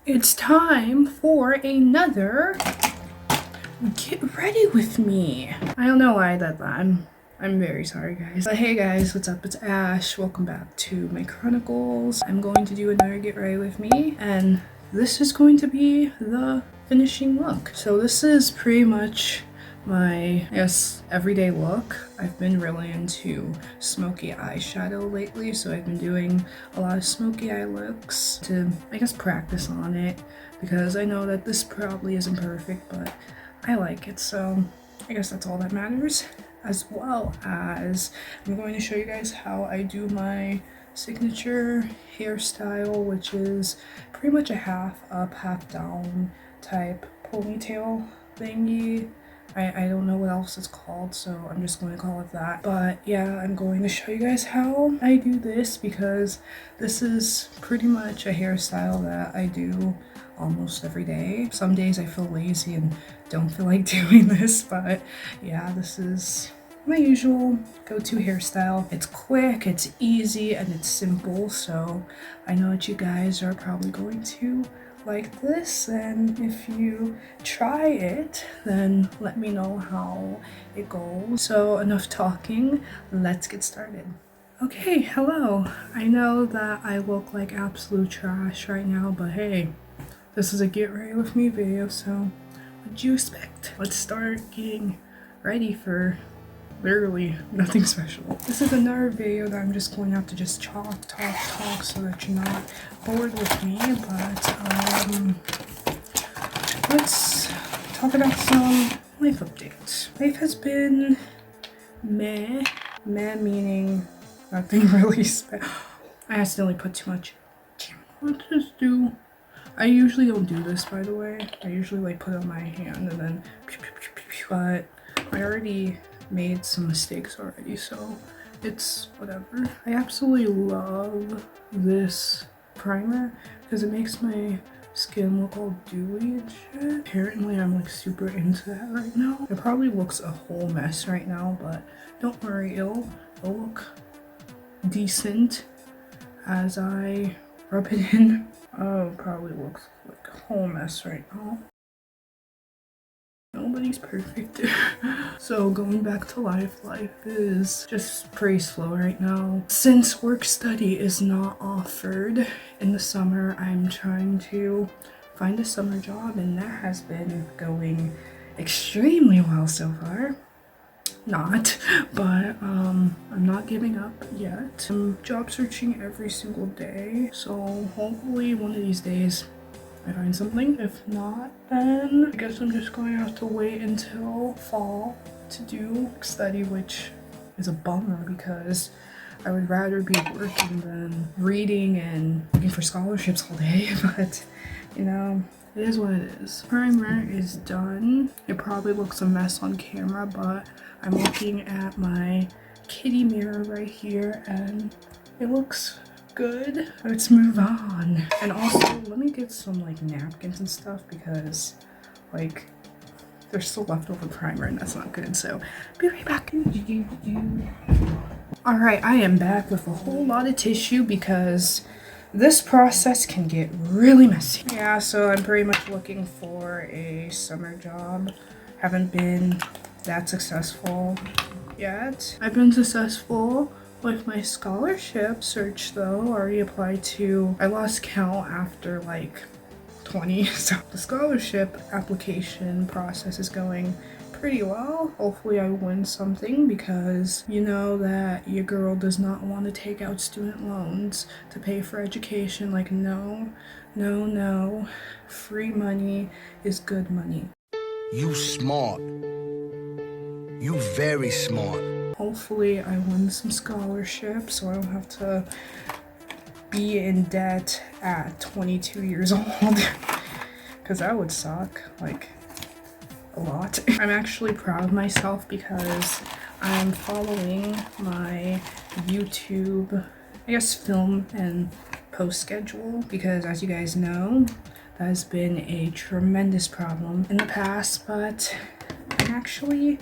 It's time for another Get Ready With Me. I don't know why I did that. I'm very sorry, guys. But hey guys, what's up? It's Ash. Welcome back to my Chronicles. I'm going to do another Get Ready With Me, and this is going to be the finishing look. So this is pretty much my, I guess, everyday look. I've been really into smoky eyeshadow lately, so I've been doing a lot of smoky eye looks to, I guess, practice on it, because I know that this probably isn't perfect, but I like it, so I guess that's all that matters. As well as I'm going to show you guys how I do my signature hairstyle, which is pretty much a half up, half down type ponytail thingy. I don't know what else it's called, so I'm just going to call it that. But yeah, I'm going to show you guys how I do this, because this is pretty much a hairstyle that I do almost every day. Some days I feel lazy and don't feel like doing this, but yeah, this is my usual go-to hairstyle. It's quick, it's easy, and it's simple, so I know that you guys are probably going to like this, and if you try it, then let me know how it goes. So enough talking, let's get started. Okay, hello. I know that I look like absolute trash right now, but hey, this is a Get Ready With Me video, so what do you expect? Let's start getting ready for literally nothing special. This is another video that I'm just going to have to just talk so that you're not bored with me, but let's talk about some life updates. Life has been meh meaning nothing really special. I accidentally put too much. Let's just do, I usually don't do this, by the way. I usually like put it on my hand and then but I already made some mistakes already, so it's whatever. I absolutely love this primer because it makes my skin look all dewy and shit. Apparently I'm like super into that right now. It probably looks a whole mess right now, but don't worry, it'll look decent as I rub it in. Oh, it probably looks like a whole mess right now. Nobody's perfect. So going back to life is just pretty slow right now. Since work study is not offered in the summer, I'm trying to find a summer job, and that has been going extremely well so far. Not, but I'm not giving up yet. I'm job searching every single day, so hopefully one of these days I find something. If not, then I guess I'm just going to have to wait until fall to do study, which is a bummer because I would rather be working than reading and looking for scholarships all day, but you know, it is what it is. Primer is done. It probably looks a mess on camera, but I'm looking at my kitty mirror right here and it looks good. Let's move on. And also, let me get some like napkins and stuff because like there's still leftover primer and that's not good. So be right back. Alright, I am back with a whole lot of tissue because this process can get really messy. Yeah, so I'm pretty much looking for a summer job. Haven't been that successful yet. I've been successful with my scholarship search though. Already applied to, I lost count after like 20. So the scholarship application process is going pretty well. Hopefully I win something because you know that your girl does not want to take out student loans to pay for education. Like no. Free money is good money. You smart. You very smart. Hopefully I win some scholarships so I don't have to be in debt at 22 years old because that would suck like a lot. I'm actually proud of myself because I'm following my YouTube, I guess, film and post schedule, because as you guys know, that has been a tremendous problem in the past, but I'm actually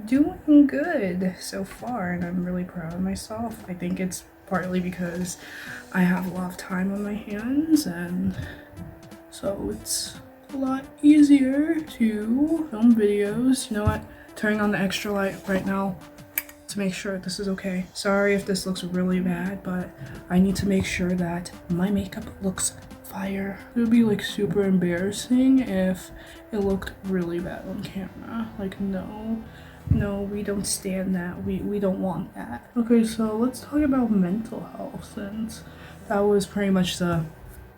doing good so far and I'm really proud of myself. I think it's partly because I have a lot of time on my hands and so it's a lot easier to film videos. You know what? Turning on the extra light right now to make sure this is okay. Sorry if this looks really bad, but I need to make sure that my makeup looks fire. It would be like super embarrassing if it looked really bad on camera. Like no, we don't stand that. We don't want that. Okay, so let's talk about mental health, since that was pretty much the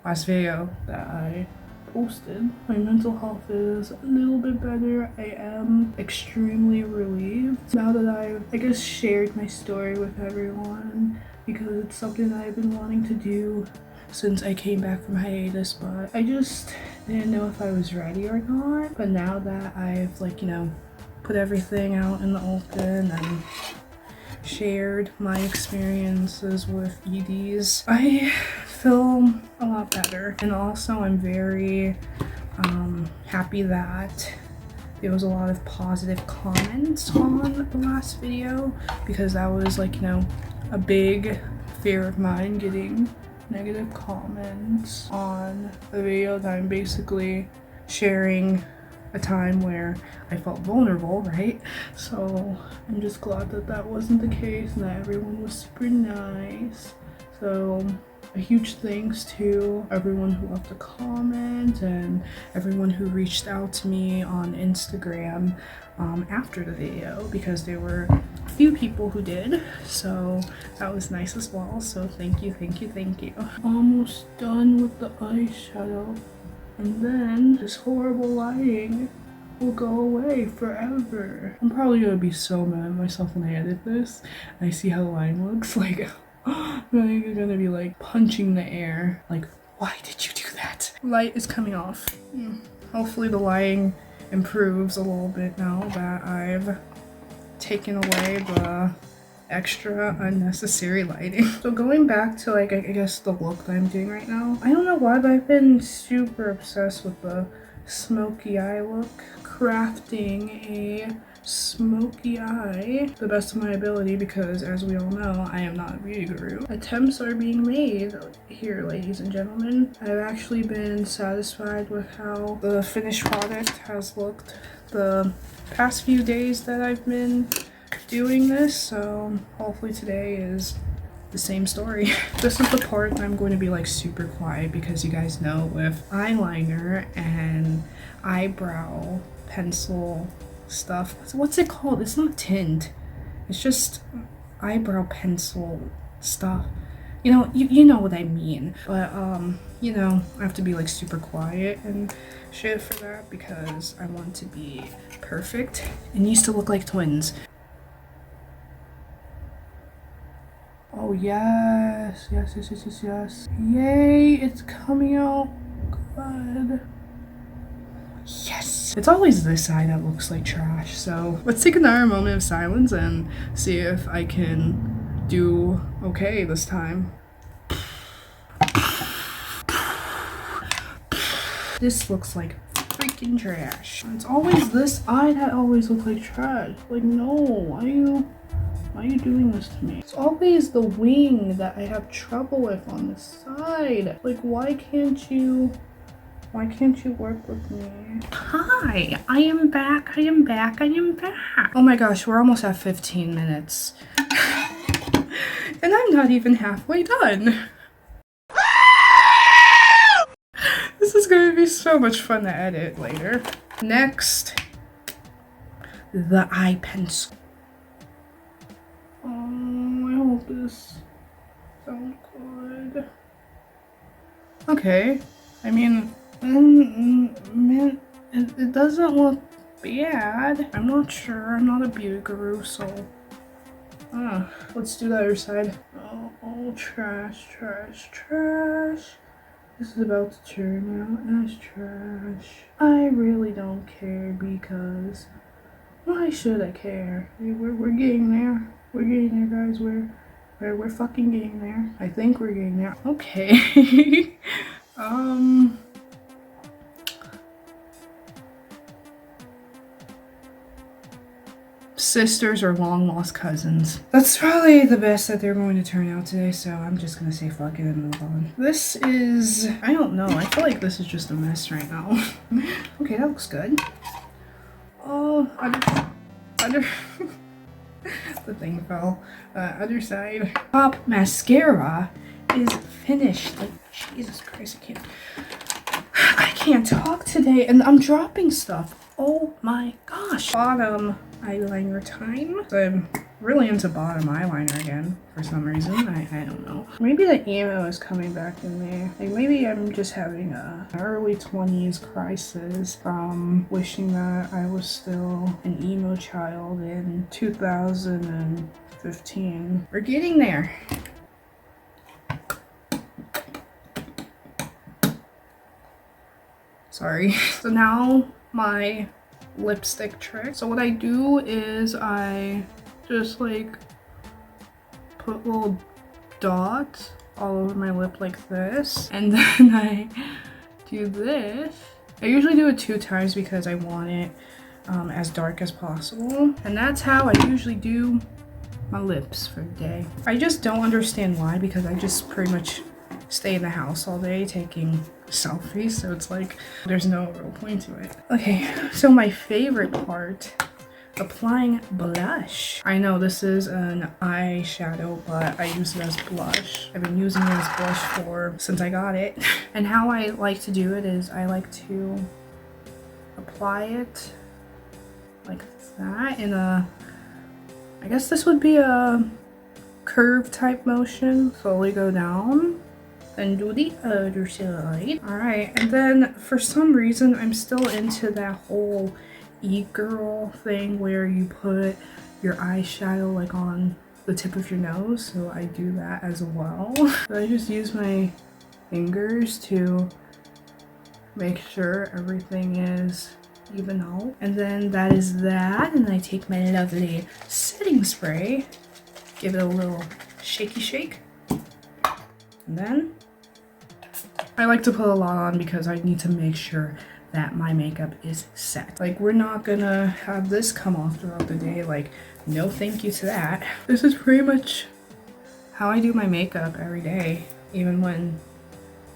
last video that I posted. My mental health is a little bit better. I am extremely relieved now that I guess shared my story with everyone, because it's something that I've been wanting to do since I came back from hiatus, but I just didn't know if I was ready or not. But now that I've, like, you know, put everything out in the open and shared my experiences with EDs, I feel a lot better. And also I'm very happy that there was a lot of positive comments on the last video, because that was, like, you know, a big fear of mine, getting negative comments on the video that I'm basically sharing a time where I felt vulnerable, right? So I'm just glad that that wasn't the case and that everyone was super nice. So a huge thanks to everyone who left a comment and everyone who reached out to me on Instagram after the video, because there were a few people who did, so that was nice as well. So thank you. Almost done with the eyeshadow, and then this horrible lighting will go away forever. I'm probably gonna be so mad at myself when I edit this and I see how the line looks. Like, I'm gonna be like punching the air. Like, why did you do that? Light is coming off. Hopefully the lighting improves a little bit now that I've taken away the extra unnecessary lighting. So going back to, like, I guess the look that I'm doing right now, I don't know why, but I've been super obsessed with the smoky eye look. Crafting a smoky eye the best of my ability, because as we all know, I am not a beauty guru. Attempts are being made here, ladies and gentlemen. I've actually been satisfied with how the finished product has looked the past few days that I've been doing this, so hopefully today is the same story. This is the part I'm going to be like super quiet, because you guys know with eyeliner and eyebrow pencil stuff, what's it called? It's not tint, it's just eyebrow pencil stuff. You know, you know what I mean. But you know, I have to be like super quiet and shit for that, because I want to be perfect. It needs to look like twins. Oh yes. Yay, it's coming out good. Yes! It's always this side that looks like trash, so let's take another moment of silence and see if I can do okay this time. This looks like freaking trash. It's always this eye that always looks like trash. Like, no, why are you doing this to me? It's always the wing that I have trouble with on the side. Like, why can't you work with me? Hi, I am back. Oh my gosh, we're almost at 15 minutes. And I'm not even halfway done. This is gonna be so much fun to edit later. Next, the eye pencil. Oh, I hope this sounds good. Okay, I mean, man, it doesn't look bad. I'm not sure. I'm not a beauty guru, so let's do the other side. Oh, trash. This is about to turn out as trash. I really don't care, because why should I care? We're getting there. We're getting there, guys. We're fucking getting there. I think we're getting there. Okay. sisters or long lost cousins. That's probably the best that they're going to turn out today, so I'm just gonna say fuck it and move on. This is, I don't know, I feel like this is just a mess right now. Okay, that looks good. Oh, other the thing fell. Other side. Top mascara is finished. Like, Jesus Christ, I can't talk today, and I'm dropping stuff. Oh my gosh. Bottom eyeliner time. So I'm really into bottom eyeliner again for some reason. I don't know. Maybe the emo is coming back in me. Like maybe I'm just having a early 20s crisis from wishing that I was still an emo child in 2015. We're getting there. Sorry. So now my lipstick trick. So what I do is I just like put little dots all over my lip like this, and then I do this. I usually do it 2 times because I want it as dark as possible, and that's how I usually do my lips for the day. I just don't understand why, because I just pretty much stay in the house all day taking selfies, so it's like there's no real point to it. Okay, so my favorite part, applying blush. I know this is an eyeshadow, but I use it as blush. I've been using it as blush since I got it. And how I like to do it is I like to apply it like that in a, I guess this would be a curve type motion. Slowly go down. Then do the other side. Alright, and then for some reason I'm still into that whole e-girl thing where you put your eyeshadow like on the tip of your nose, so I do that as well. So I just use my fingers to make sure everything is even out. And then that is that, and I take my lovely setting spray, give it a little shaky shake, and then I like to put a lot on because I need to make sure that my makeup is set. Like, we're not gonna have this come off throughout the day. Like, no thank you to that. This is pretty much how I do my makeup every day, even when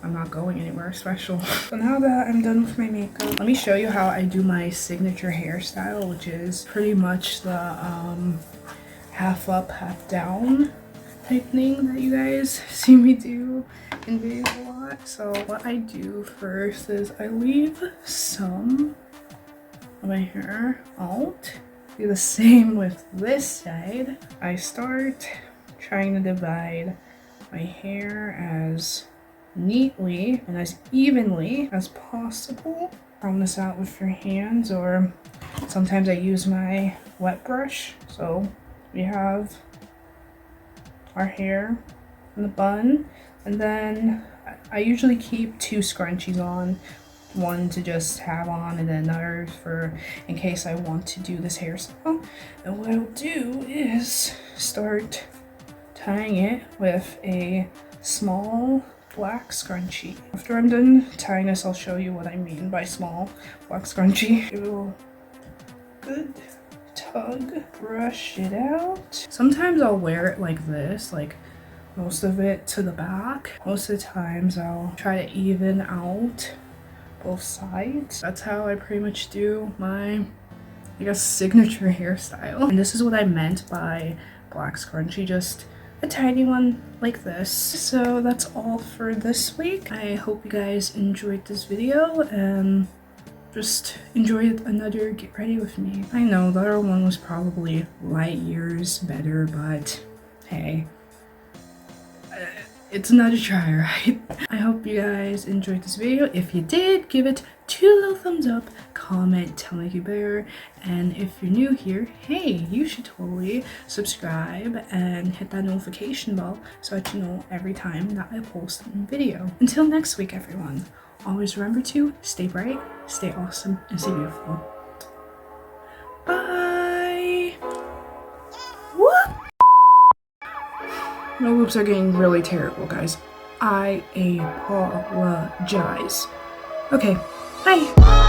I'm not going anywhere special. So now that I'm done with my makeup, let me show you how I do my signature hairstyle, which is pretty much the half up, half down type thing that you guys see me do in videos a lot. So what I do first is I leave some of my hair out. Do the same with this side. I start trying to divide my hair as neatly and as evenly as possible. Comb this out with your hands, or sometimes I use my wet brush. So we have our hair in the bun, and then I usually keep 2 scrunchies on, one to just have on and then another for in case I want to do this hairstyle. And what I'll do is start tying it with a small black scrunchie. After I'm done tying this, I'll show you what I mean by small black scrunchie. Give it a little good tug, brush it out. Sometimes I'll wear it like this, like most of it to the back. Most of the times I'll try to even out both sides. That's how I pretty much do my, I guess, signature hairstyle. And this is what I meant by black scrunchie, just a tiny one like this. So that's all for this week. I hope you guys enjoyed this video and just enjoyed another get ready with me. I know the other one was probably light years better, but hey, it's another try, right? I hope you guys enjoyed this video. If you did, give it 2 little thumbs up, comment, tell me you better, and if you're new here, hey, you should totally subscribe and hit that notification bell so that you know every time that I post a new video. Until next week, everyone, always remember to stay bright, stay awesome, and stay beautiful. Bye! Whoop! My loops are getting really terrible, guys. I apologize. Okay, bye!